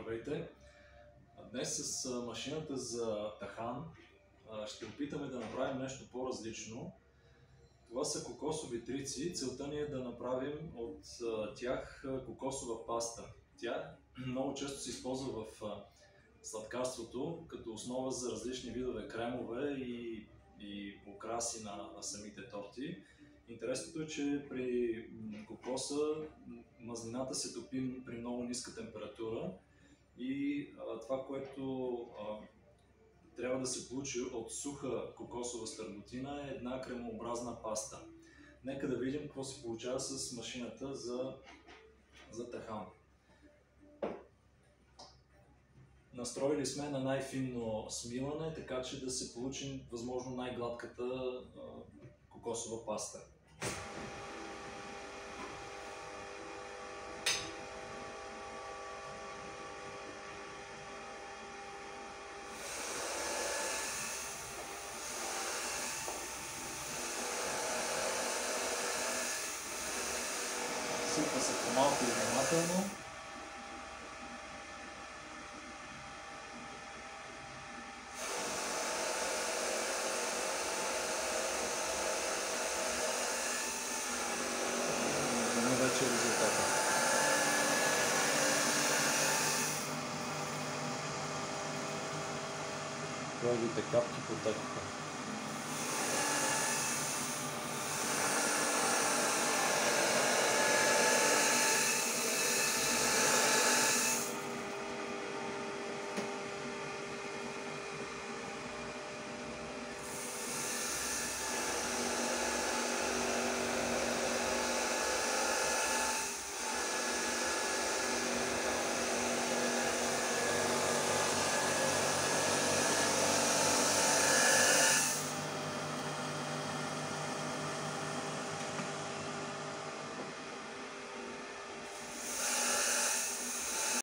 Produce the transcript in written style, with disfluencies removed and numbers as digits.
Здравейте! Днес с машината за тахан ще опитаме да направим нещо по-различно. Това са кокосови трици. Целта ни е да направим от тях кокосова паста. Тя много често се използва в сладкарството като основа за различни видове кремове и украси на самите торти. Интересното е, че при кокоса мазнината се топи при много ниска температура и това, което трябва да се получи от суха кокосова стърботина, е една кремообразна паста. Нека да видим какво се получава с машината за тахан. Настроили сме на най-финно смилане, така че да се получи възможно най-гладката кокосова паста. Сипва се по-малко и внимателно. Виждаме вече резултата. Първите капки потекоха.